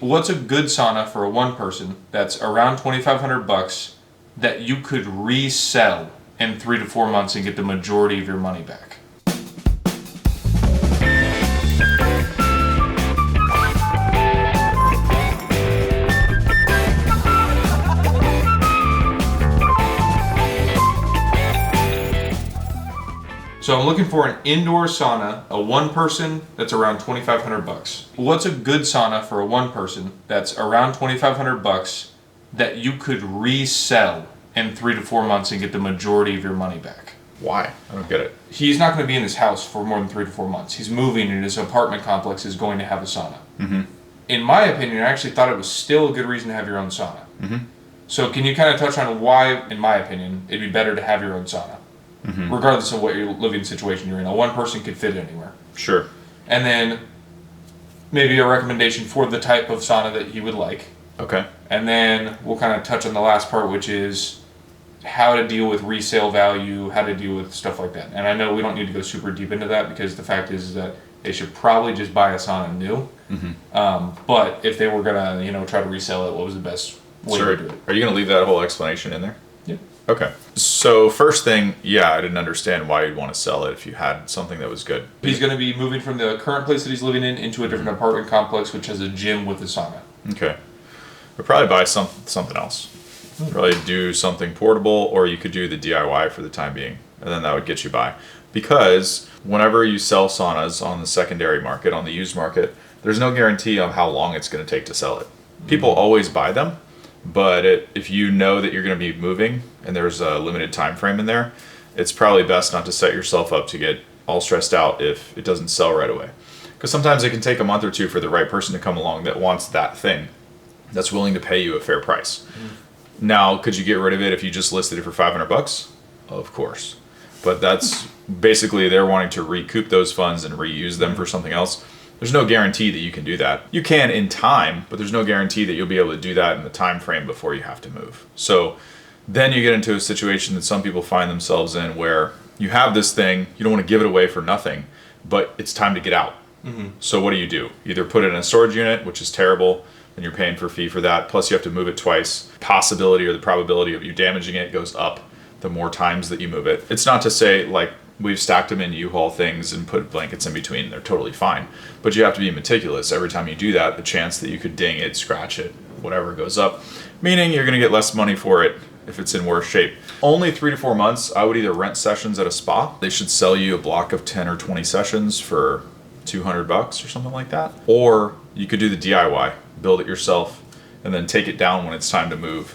What's a good sauna for a one person that's around $2,500 that you could resell in 3 to 4 months and get the majority of your money back? So I'm looking for an indoor sauna, a one person that's around $2,500. What's a good sauna for a one person that's around $2,500 that you could resell in 3 to 4 months and get the majority of your money back? Why? I don't get it. He's not going to be in his house for more than 3 to 4 months. He's moving and his apartment complex is going to have a sauna. Mm-hmm. In my opinion, I actually thought it was still a good reason to have your own sauna. Mm-hmm. So can you kind of touch on why, in my opinion, it'd be better to have your own sauna? Mm-hmm. Regardless of what your living situation you're in. A one person could fit anywhere. Sure. And then maybe a recommendation for the type of sauna that he would like. Okay. And then we'll kind of touch on the last part, which is how to deal with resale value, how to deal with stuff like that. And I know we don't need to go super deep into that because the fact is that they should probably just buy a sauna new. Mm-hmm. But if they were going to, try to resell it, what was the best way to do it? Are you going to leave that whole explanation in there? Yeah. Okay. So first thing, I didn't understand why you'd want to sell it if you had something that was good. He's going to be moving from the current place that he's living in into a different apartment complex, which has a gym with a sauna. Okay. I'd probably buy something else. Probably do something portable, or you could do the DIY for the time being, and then that would get you by. Because whenever you sell saunas on the secondary market, on the used market, there's no guarantee of how long it's going to take to sell it. People always buy them. But if you know that you're going to be moving and there's a limited time frame in there, it's probably best not to set yourself up to get all stressed out if it doesn't sell right away. Because sometimes it can take a month or two for the right person to come along that wants that thing, that's willing to pay you a fair price. Mm-hmm. Now, could you get rid of it if you just listed it for $500? Of course. But that's basically they're wanting to recoup those funds and reuse them for something else. There's no guarantee that you can do that. You can in time, but there's no guarantee that you'll be able to do that in the time frame before you have to move. So then you get into a situation that some people find themselves in where you have this thing, you don't want to give it away for nothing, but it's time to get out. Mm-hmm. So what do? Either put it in a storage unit, which is terrible, and you're paying for a fee for that, plus you have to move it twice. Possibility or the probability of you damaging it goes up the more times that you move it. It's not to say like we've stacked them in U-Haul things and put blankets in between. They're totally fine. But you have to be meticulous. Every time you do that, the chance that you could ding it, scratch it, whatever goes up. Meaning you're going to get less money for it if it's in worse shape. Only 3 to 4 months, I would either rent sessions at a spa. They should sell you a block of 10 or 20 sessions for $200 or something like that. Or you could do the DIY, build it yourself, and then take it down when it's time to move.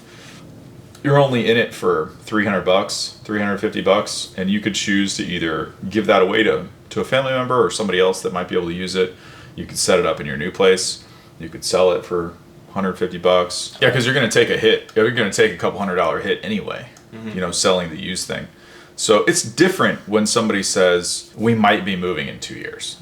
You're only in it for $300, $350, and you could choose to either give that away to a family member or somebody else that might be able to use it. You could set it up in your new place. You could sell it for $150. Yeah, because you're going to take a hit. You're going to take a couple $100 hit anyway, selling the used thing. So it's different when somebody says, we might be moving in 2 years.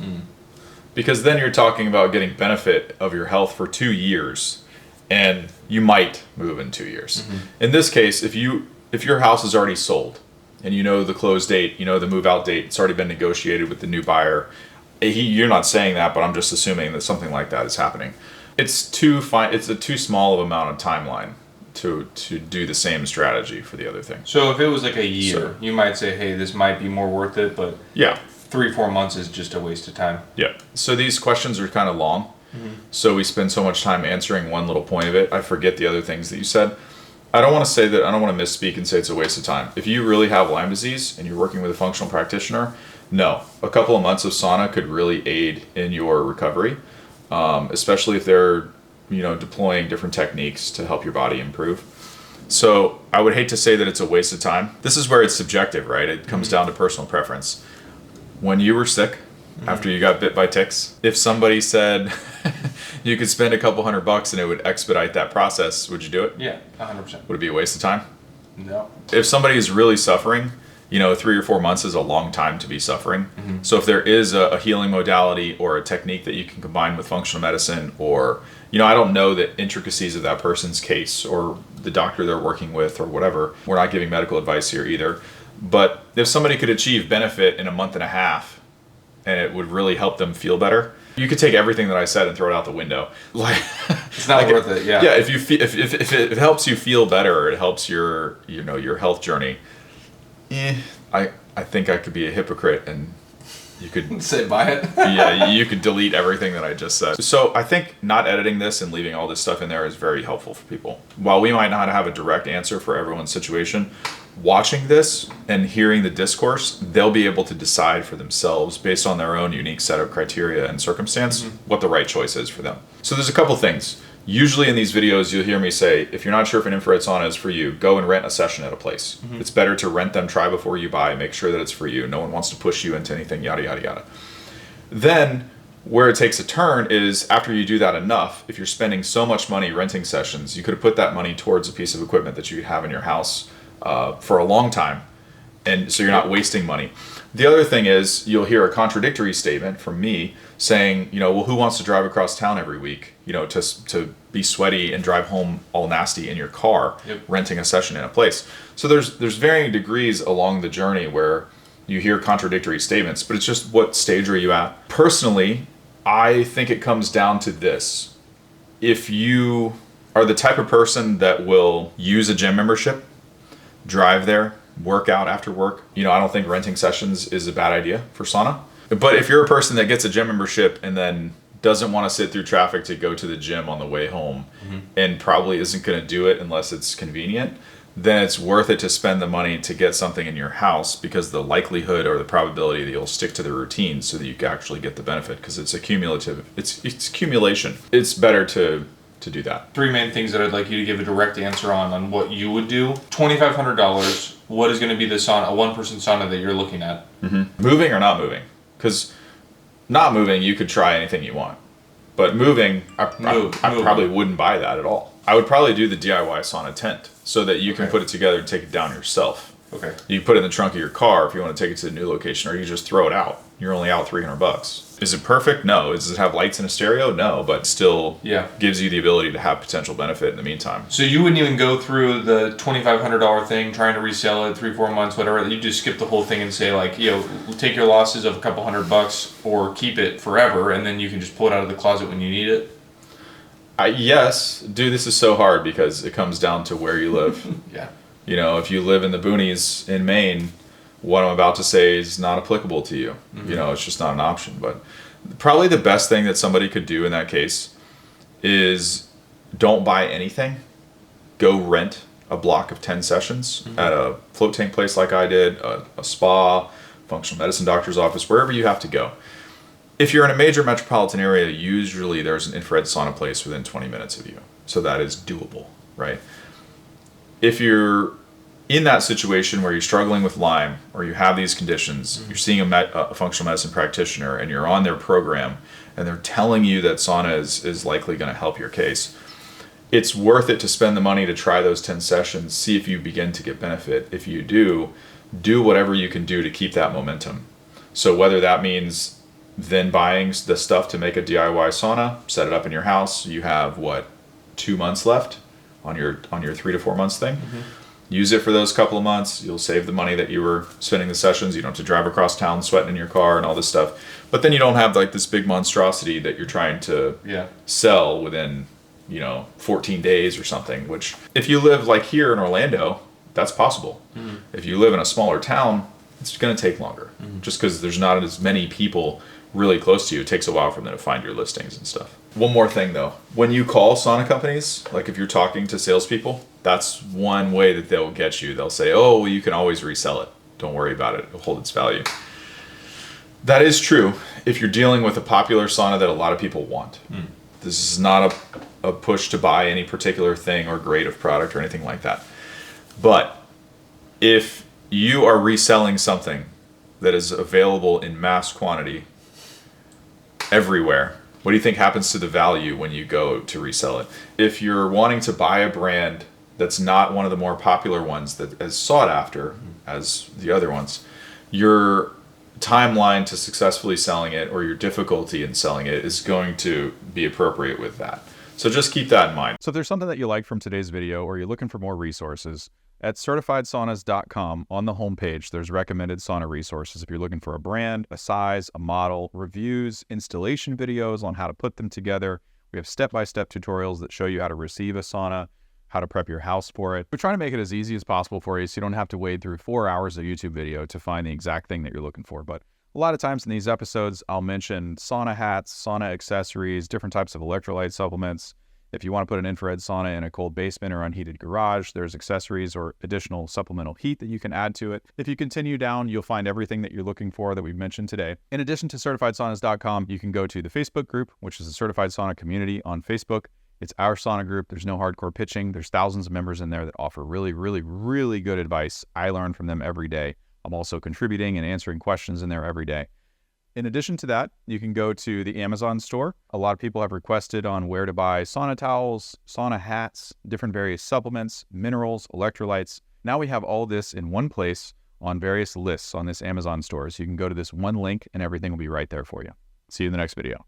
Because then you're talking about getting benefit of your health for 2 years. And you might move in 2 years. Mm-hmm. In this case, if your house is already sold and you know the close date, the move out date, it's already been negotiated with the new buyer. You're not saying that, but I'm just assuming that something like that is happening. It's a too small of amount of timeline to do the same strategy for the other thing. So if it was like a year, you might say, hey, this might be more worth it, but 3 or 4 months is just a waste of time. Yeah. So these questions are kind of long. Mm-hmm. So we spend so much time answering one little point of it. I forget the other things that you said. I don't want to misspeak and say it's a waste of time. If you really have Lyme disease and you're working with a functional practitioner, no. A couple of months of sauna could really aid in your recovery, especially if they're, deploying different techniques to help your body improve. So I would hate to say that it's a waste of time. This is where it's subjective, right? It comes down to personal preference. When you were sick, after you got bit by ticks, if somebody said you could spend a couple $100 and it would expedite that process, would you do it? Yeah, 100%. Would it be a waste of time? No. If somebody is really suffering, 3 or 4 months is a long time to be suffering. Mm-hmm. So if there is a healing modality or a technique that you can combine with functional medicine, or I don't know the intricacies of that person's case or the doctor they're working with or whatever. We're not giving medical advice here either. But if somebody could achieve benefit in a month and a half, and it would really help them feel better, you could take everything that I said and throw it out the window. Like, It's not worth it. Yeah. Yeah. If it helps you feel better, or it helps your your health journey. I think I could be a hypocrite, and you could say buy it. Yeah, you could delete everything that I just said. So I think not editing this and leaving all this stuff in there is very helpful for people. While we might not have a direct answer for everyone's situation, watching this and hearing the discourse, they'll be able to decide for themselves based on their own unique set of criteria and circumstance what the right choice is for them. So there's a couple things. Usually in these videos, you'll hear me say, if you're not sure if an infrared sauna is for you, go and rent a session at a place. It's better to rent them, try before you buy, make sure that it's for you. No one wants to push you into anything, yada, yada, yada. Then where it takes a turn is after you do that enough, if you're spending so much money renting sessions, you could have put that money towards a piece of equipment that you have in your house for a long time. And so you're not wasting money. The other thing is you'll hear a contradictory statement from me saying, well, who wants to drive across town every week, to be sweaty and drive home all nasty in your car, renting a session in a place. So there's varying degrees along the journey where you hear contradictory statements, but it's just what stage are you at? Personally, I think it comes down to this. If you are the type of person that will use a gym membership, drive there, work out after work, I don't think renting sessions is a bad idea for sauna. But if you're a person that gets a gym membership and then doesn't want to sit through traffic to go to the gym on the way home and probably isn't going to do it unless it's convenient, then it's worth it to spend the money to get something in your house, because the likelihood or the probability that you'll stick to the routine so that you can actually get the benefit, because it's accumulative. It's accumulation. It's better to do that. Three main things that I'd like you to give a direct answer on what you would do. $2,500, what is going to be the sauna, a one-person sauna that you're looking at? Moving or not moving? Because not moving, you could try anything you want. But moving, I probably wouldn't buy that at all. I would probably do the DIY sauna tent so that you can put it together and take it down yourself. Okay. You put it in the trunk of your car if you want to take it to the new location, or you just throw it out. You're only out $300. Is it perfect? No. Does it have lights and a stereo? No, but still gives you the ability to have potential benefit in the meantime. So you wouldn't even go through the $2,500 thing, trying to resell it 3-4 months, whatever. You just skip the whole thing and say, like, take your losses of a couple $100 or keep it forever, and then you can just pull it out of the closet when you need it? Yes. Dude, this is so hard because it comes down to where you live. If you live in the boonies in Maine, what I'm about to say is not applicable to you. It's just not an option. But probably the best thing that somebody could do in that case is don't buy anything. Go rent a block of 10 sessions at a float tank place like I did, a spa, functional medicine doctor's office, wherever you have to go. If you're in a major metropolitan area, usually there's an infrared sauna place within 20 minutes of you. So that is doable, right? If you're in that situation where you're struggling with Lyme, or you have these conditions, you're seeing a functional medicine practitioner and you're on their program and they're telling you that sauna is likely going to help your case, it's worth it to spend the money to try those 10 sessions, see if you begin to get benefit. If you do whatever you can do to keep that momentum. So whether that means then buying the stuff to make a DIY sauna, set it up in your house, you have 2 months left on your 3 to 4 months thing. Use it for those couple of months. You'll save the money that you were spending the sessions. You don't have to drive across town sweating in your car and all this stuff. But then you don't have like this big monstrosity that you're trying to sell within 14 days or something, which if you live like here in Orlando, that's possible. If you live in a smaller town, it's going to take longer just because there's not as many people really close to you. It takes a while for them to find your listings and stuff. One more thing though, when you call sauna companies, like if you're talking to salespeople, that's one way that they'll get you. They'll say, oh, well, you can always resell it. Don't worry about it. It'll hold its value. That is true if you're dealing with a popular sauna that a lot of people want. This is not a push to buy any particular thing or grade of product or anything like that. But if you are reselling something that is available in mass quantity everywhere, what do you think happens to the value when you go to resell it? If you're wanting to buy a brand that's not one of the more popular ones that is sought after as the other ones, your timeline to successfully selling it or your difficulty in selling it is going to be appropriate with that. So just keep that in mind. So if there's something that you like from today's video, or you're looking for more resources, at CertifiedSaunas.com on the homepage, there's recommended sauna resources. If you're looking for a brand, a size, a model, reviews, installation videos on how to put them together, We have step-by-step tutorials that show you how to receive a sauna, how to prep your house for it. We're trying to make it as easy as possible for you so you don't have to wade through 4 hours of YouTube video to find the exact thing that you're looking for. But a lot of times in these episodes, I'll mention sauna hats, sauna accessories, different types of electrolyte supplements. If you want to put an infrared sauna in a cold basement or unheated garage, there's accessories or additional supplemental heat that you can add to it. If you continue down, you'll find everything that you're looking for that we've mentioned today. In addition to CertifiedSaunas.com, you can go to the Facebook group, which is the Certified Sauna community on Facebook. It's our sauna group. There's no hardcore pitching. There's thousands of members in there that offer really, really, really good advice. I learn from them every day. I'm also contributing and answering questions in there every day. In addition to that, you can go to the Amazon store. A lot of people have requested on where to buy sauna towels, sauna hats, different various supplements, minerals, electrolytes. Now we have all this in one place on various lists on this Amazon store. So you can go to this one link and everything will be right there for you. See you in the next video.